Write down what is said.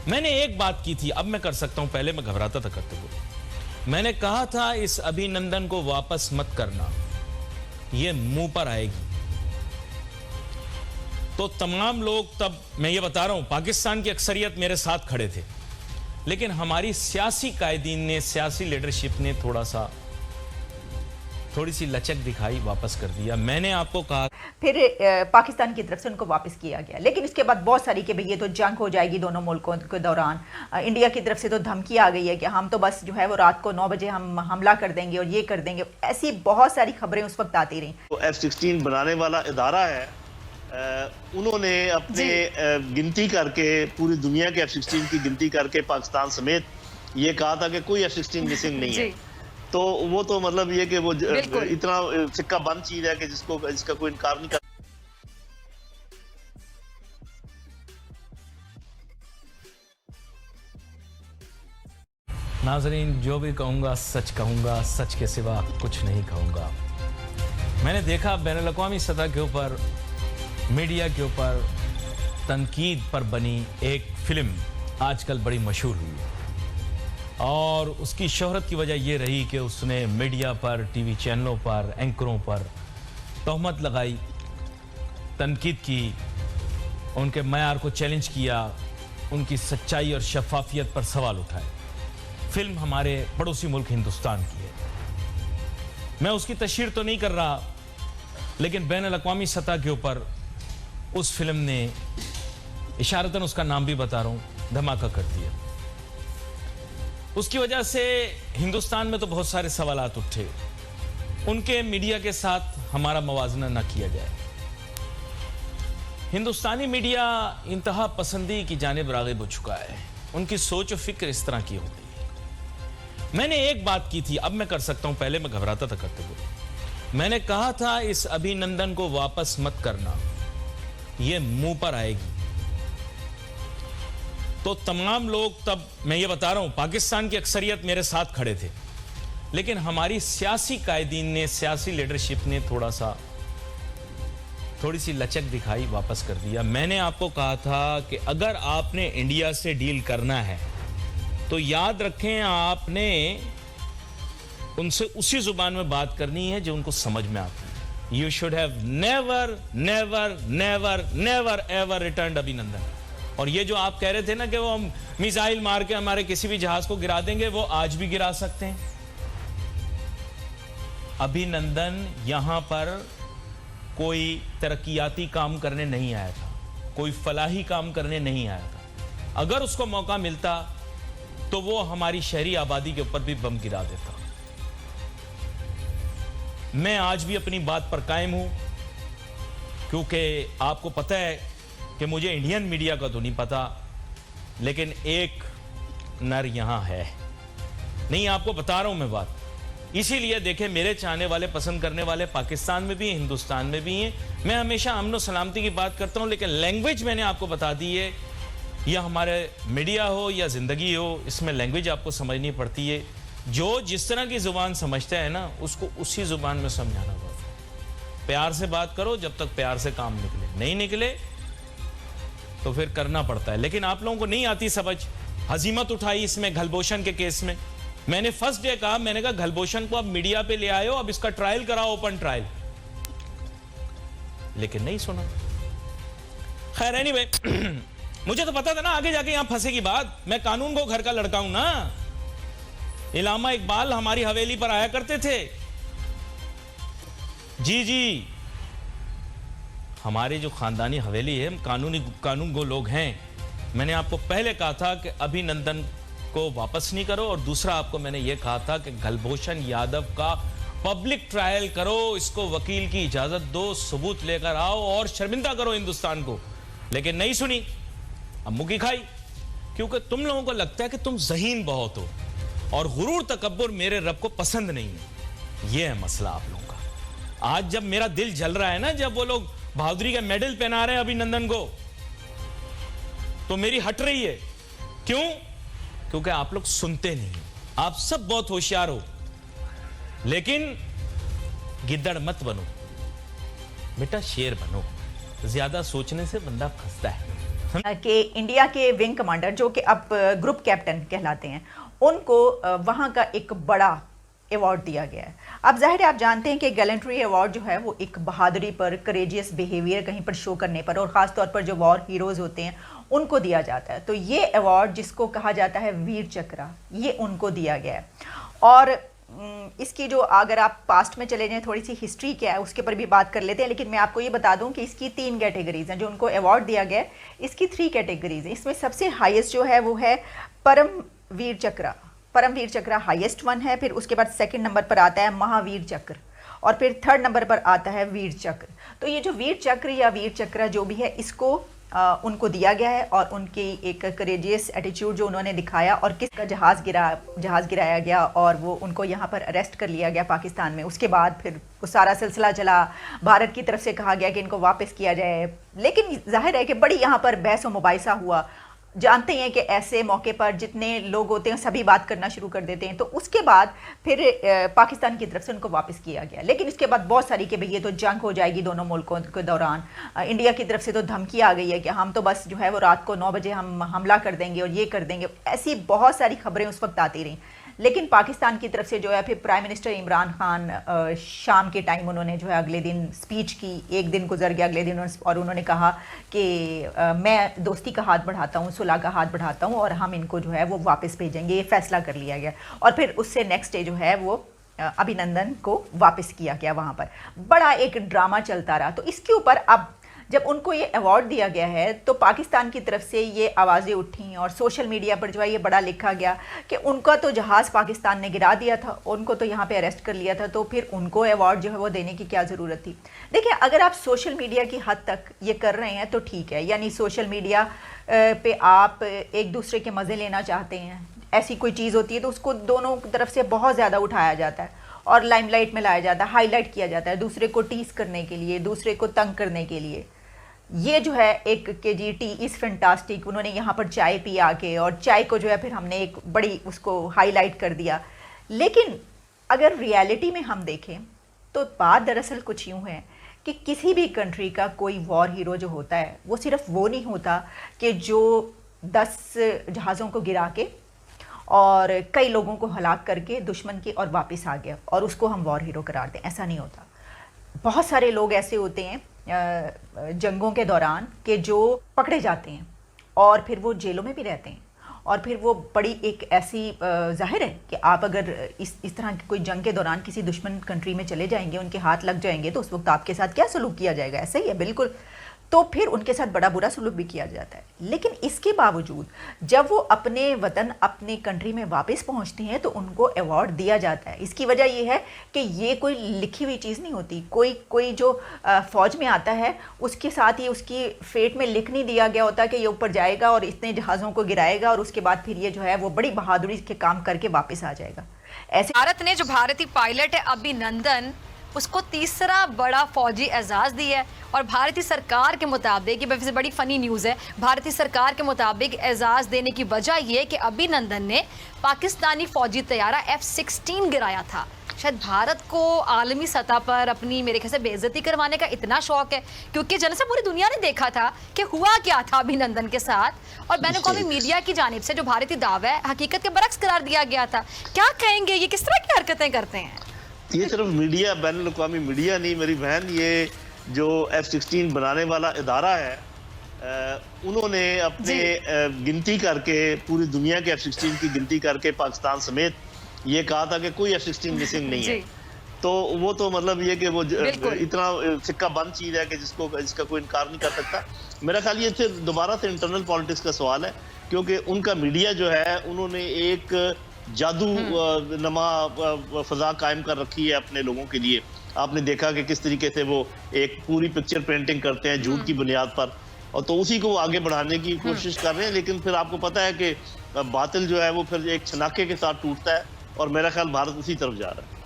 मैंने एक बात की थी, अब मैं कर सकता हूं, पहले मैं घबराता था करते हुए। मैंने कहा था इस अभिनंदन को वापस मत करना, ये मुंह पर आएगी। तो तमाम लोग, तब मैं ये बता रहा हूं, पाकिस्तान की अक्सरियत मेरे साथ खड़े थे, लेकिन हमारी सियासी कायदीन ने, सियासी लीडरशिप ने थोड़ी सी लचक दिखाई, वापस कर दिया। मैंने आपको कहा फिर पाकिस्तान की तरफ से उनको वापस किया गया, लेकिन इसके बाद बहुत सारी कि भाई ये तो जंग हो जाएगी दोनों मुल्कों के दौरान। इंडिया की तरफ से तो धमकी आ गई है कि हम तो बस जो है वो रात को 9 बजे हम हमला कर देंगे और ये कर देंगे। ऐसी बहुत सारी खबरें उस वक्त आती रही। तो F-16 बनाने वाला इदारा है, उन्होंने अपने गिनती करके, पूरी दुनिया के F-16 की गिनती करके पाकिस्तान समेत ये कहा था कि कोई F-16 मिसिंग नहीं है। तो वो तो मतलब ये कि वो इतना सिक्का बंद चीज है कि जिसका कोई इनकार नहीं कर। नाज़रीन, जो भी कहूंगा सच कहूंगा, सच के सिवा कुछ नहीं कहूंगा। मैंने देखा बैनुल-अक़वामी सतह के ऊपर, मीडिया के ऊपर तनकीद पर बनी एक फिल्म आजकल बड़ी मशहूर हुई है, और उसकी शोहरत की वजह यह रही कि उसने मीडिया पर, टीवी चैनलों पर, एंकरों पर तोहमत लगाई, तनकीद की, उनके मयार को चैलेंज किया, उनकी सच्चाई और शफाफियत पर सवाल उठाए। फिल्म हमारे पड़ोसी मुल्क हिंदुस्तान की है। मैं उसकी तशहीर तो नहीं कर रहा, लेकिन बैनुल-अक़वामी सतह के ऊपर उस फिल्म ने, इशारतन उसका नाम भी बता रहा हूं, धमाका कर दिया। उसकी वजह से हिंदुस्तान में तो बहुत सारे सवालात उठे, उनके मीडिया के साथ हमारा मवाजना ना किया जाए। हिंदुस्तानी मीडिया इंतहा पसंदी की जानिब राग़िब हो चुका है, उनकी सोच और फिक्र इस तरह की होती है। मैंने एक बात की थी, अब मैं कर सकता हूं, पहले मैं घबराता था करते हुए। मैंने कहा था इस अभिनंदन को वापस मत करना, ये मुंह पर आएगी। तो तमाम लोग, तब मैं ये बता रहा हूं, पाकिस्तान की अक्सरियत मेरे साथ खड़े थे, लेकिन हमारी सियासी कायदीन ने, सियासी लीडरशिप ने थोड़ी सी लचक दिखाई, वापस कर दिया। मैंने आपको कहा था कि अगर आपने इंडिया से डील करना है तो याद रखें, आपने उनसे उसी जुबान में बात करनी है जो उनको समझ में आती है। You should have never never never never ever return अभिनंदन। और ये जो आप कह रहे थे ना कि वो हम मिसाइल मार के हमारे किसी भी जहाज को गिरा देंगे, वो आज भी गिरा सकते हैं। अभिनंदन यहां पर कोई तरक्कियाती काम करने नहीं आया था, कोई फलाही काम करने नहीं आया था। अगर उसको मौका मिलता तो वो हमारी शहरी आबादी के ऊपर भी बम गिरा देता। मैं आज भी अपनी बात पर कायम हूं, क्योंकि आपको पता है कि मुझे इंडियन मीडिया का तो नहीं पता, लेकिन एक नर यहां है। नहीं, आपको बता रहा हूं मैं बात। इसीलिए देखें, मेरे चाहने वाले, पसंद करने वाले पाकिस्तान में भी हैं, हिंदुस्तान में भी हैं। मैं हमेशा अमन और सलामती की बात करता हूं, लेकिन लैंग्वेज मैंने आपको बता दी है। या हमारे मीडिया हो या जिंदगी हो, इसमें लैंग्वेज आपको समझनी पड़ती है। जो जिस तरह की जुबान समझता है ना, उसको उसी जुबान में समझाना पड़ता है। प्यार से बात करो, जब तक प्यार से काम निकले, नहीं निकले तो फिर करना पड़ता है। लेकिन आप लोगों को नहीं आती समझ। हजीमत उठाई इसमें घलभूषण के केस में। मैंने फर्स्ट डे कहा, मैंने कहा घलभूषण को अब मीडिया पे ले आए हो, अब इसका ट्रायल कराओ, ओपन ट्रायल। लेकिन नहीं सुना। खैर एनीवे, मुझे तो पता था ना आगे जाके यहां फंसेगी बात। मैं कानून को घर का लड़का हूं ना। इलामा इकबाल हमारी हवेली पर आया करते थे। जी, हमारी जो खानदानी हवेली है, कानून को लोग हैं। मैंने आपको पहले कहा था कि अभिनंदन को वापस नहीं करो, और दूसरा आपको मैंने यह कहा था कि घलभूषण यादव का पब्लिक ट्रायल करो, इसको वकील की इजाजत दो, सबूत लेकर आओ और शर्मिंदा करो हिंदुस्तान को। लेकिन नहीं सुनी, अब मुकी खाई, क्योंकि तुम लोगों को लगता है कि तुम ज़हीन बहुत हो, और गुरूर तकब्बुर मेरे रब को पसंद नहीं है। यह है मसला आप लोगों का। आज जब मेरा दिल जल रहा है ना, जब वो लोग बहादुरी का मेडल पहना रहे हैं अभिनंदन को, तो मेरी हट रही है। क्यों? क्योंकि आप लोग सुनते नहीं। आप सब बहुत होशियार हो, लेकिन गिद्दड़ मत बनो बेटा, शेर बनो। ज्यादा सोचने से बंदा फंसता है। कि इंडिया के विंग कमांडर जो कि अब ग्रुप कैप्टन कहलाते हैं, उनको वहाँ का एक बड़ा अवार्ड दिया गया है। अब जाहिर है आप जानते हैं कि गैलेंट्री अवार्ड जो है वो एक बहादुरी पर, करेजियस बिहेवियर कहीं पर शो करने पर, और ख़ास तौर पर जो वॉर हीरोज़ होते हैं उनको दिया जाता है। तो ये अवार्ड जिसको कहा जाता है वीर चक्र, ये उनको दिया गया है। और इसकी जो, अगर आप पास्ट में चले जाएं, थोड़ी सी हिस्ट्री क्या है उसके पर भी बात कर लेते हैं, लेकिन मैं आपको ये बता दूं कि इसकी 3 कैटेगरीज हैं जो उनको अवार्ड दिया गया है। इसकी 3 कैटेगरीज हैं। इसमें सबसे हाईएस्ट जो है वो है परमवीर चक्र। परमवीर चक्र हाईएस्ट वन है। फिर उसके बाद सेकंड नंबर पर आता है महावीर चक्र, और फिर थर्ड नंबर पर आता है वीर चक्र। तो ये जो वीर चक्र या वीर चक्र जो भी है, इसको उनको दिया गया है, और उनकी एक करेजियस एटीट्यूड जो उन्होंने दिखाया, और किसका जहाज़ गिराया गया और वो उनको यहाँ पर अरेस्ट कर लिया गया पाकिस्तान में। उसके बाद फिर वो सारा सिलसिला चला, भारत की तरफ से कहा गया कि इनको वापस किया जाए, लेकिन जाहिर है कि बड़ी यहाँ पर बहस व मुबाहिसा हुआ। जानते हैं कि ऐसे मौके पर जितने लोग होते हैं सभी बात करना शुरू कर देते हैं। तो उसके बाद फिर पाकिस्तान की तरफ से उनको वापस किया गया, लेकिन इसके बाद बहुत सारी कि भाई ये तो जंग हो जाएगी दोनों मुल्कों के दौरान। इंडिया की तरफ से तो धमकी आ गई है कि हम तो बस जो है वो रात को 9 बजे हम हमला कर देंगे और ये कर देंगे। ऐसी बहुत सारी खबरें उस वक्त आती रहीं, लेकिन पाकिस्तान की तरफ से जो है फिर प्राइम मिनिस्टर इमरान खान शाम के टाइम उन्होंने जो है अगले दिन स्पीच की। एक दिन गुजर गया, अगले दिन और उन्होंने कहा कि मैं दोस्ती का हाथ बढ़ाता हूँ, सुलह का हाथ बढ़ाता हूँ, और हम इनको जो है वो वापस भेजेंगे। ये फैसला कर लिया गया, और फिर उससे नेक्स्ट डे जो है वो अभिनंदन को वापस किया गया। वहाँ पर बड़ा एक ड्रामा चलता रहा। तो इसके ऊपर अब जब उनको ये अवार्ड दिया गया है तो पाकिस्तान की तरफ से ये आवाज़ें उठी, और सोशल मीडिया पर जो है ये बड़ा लिखा गया कि उनका तो जहाज़ पाकिस्तान ने गिरा दिया था, उनको तो यहाँ पे अरेस्ट कर लिया था, तो फिर उनको अवार्ड जो है वो देने की क्या ज़रूरत थी। देखिए, अगर आप सोशल मीडिया की हद तक ये कर रहे हैं तो ठीक है, यानी सोशल मीडिया पे आप एक दूसरे के मज़े लेना चाहते हैं, ऐसी कोई चीज़ होती है तो उसको दोनों तरफ से बहुत ज़्यादा उठाया जाता है और लाइमलाइट में लाया जाता है, हाईलाइट किया जाता है, दूसरे को टीस करने के लिए, दूसरे को तंग करने के लिए। ये जो है एक के जी टी इज़ फैंटास्टिक, उन्होंने यहाँ पर चाय पी आके, और चाय को जो है फिर हमने एक बड़ी उसको हाईलाइट कर दिया। लेकिन अगर रियलिटी में हम देखें तो बात दरअसल कुछ यूँ है कि किसी भी कंट्री का कोई वॉर हीरो जो होता है वो सिर्फ वो नहीं होता कि जो 10 जहाज़ों को गिरा के और कई लोगों को हलाक करके दुश्मन के और वापस आ गया और उसको हम वॉर हीरो करार दें। ऐसा नहीं होता। बहुत सारे लोग ऐसे होते हैं जंगों के दौरान कि जो पकड़े जाते हैं और फिर वो जेलों में भी रहते हैं, और फिर वो बड़ी एक ऐसी, जाहिर है कि आप अगर इस तरह की कोई जंग के दौरान किसी दुश्मन कंट्री में चले जाएंगे, उनके हाथ लग जाएंगे, तो उस वक्त आपके साथ क्या सलूक किया जाएगा? ऐसा ही है बिल्कुल। तो फिर उनके साथ बड़ा बुरा सलूक भी किया जाता है। लेकिन इसके बावजूद जब वो अपने वतन, अपनी कंट्री में वापस पहुंचते हैं तो उनको अवार्ड दिया जाता है। इसकी वजह ये है कि ये कोई लिखी हुई चीज़ नहीं होती। कोई जो फ़ौज में आता है उसके साथ ही उसकी फेट में लिख नहीं दिया गया होता कि ये ऊपर जाएगा और इतने जहाज़ों को गिराएगा और उसके बाद फिर ये जो है वो बड़ी बहादुरी के काम करके वापस आ जाएगा। ऐसे भारत ने जो भारतीय पायलट है अभिनंदन, उसको तीसरा बड़ा फौजी एजाज़ दिया है। और भारतीय सरकार के मुताबिक, ये वैसे बड़ी फ़नी न्यूज़ है, भारतीय सरकार के मुताबिक एजाज़ देने की वजह ये है कि अभिनंदन ने पाकिस्तानी फ़ौजी तैयारा F-16 गिराया था। शायद भारत को आलमी सतह पर अपनी, मेरे ख्याल से, बेइज्जती करवाने का इतना शौक है, क्योंकि जैसे पूरी दुनिया ने देखा था कि हुआ क्या था अभिनंदन के साथ, और बैन-अ-क़ौमी मीडिया की जानिब से जो भारतीय दावा है हकीकत के बरक्स करार दिया गया था। क्या कहेंगे, ये किस तरह की हरकतें करते हैं? ये सिर्फ मीडिया, बैन-अ-क़ौमी मीडिया नहीं मेरी बहन, ये जो F-16 बनाने वाला इदारा है, उन्होंने अपने गिनती करके, पूरी दुनिया के F-16 की गिनती करके पाकिस्तान समेत ये कहा था कि कोई F-16 मिसिंग नहीं है। तो वो तो मतलब ये कि वो इतना सिक्का बंद चीज़ है कि जिसका कोई इनकार नहीं कर सकता। मेरा ख्याल ये फिर दोबारा से इंटरनल पॉलिटिक्स का सवाल है, क्योंकि उनका मीडिया जो है उन्होंने एक जादू नमा फजा कायम कर रखी है अपने लोगों के लिए। आपने देखा कि किस तरीके से वो एक पूरी पिक्चर पेंटिंग करते हैं झूठ की बुनियाद पर, और तो उसी को वो आगे बढ़ाने की कोशिश कर रहे हैं। लेकिन फिर आपको पता है कि बातिल जो है वो फिर एक छनाके के साथ टूटता है, और मेरा ख्याल भारत उसी तरफ जा रहा है।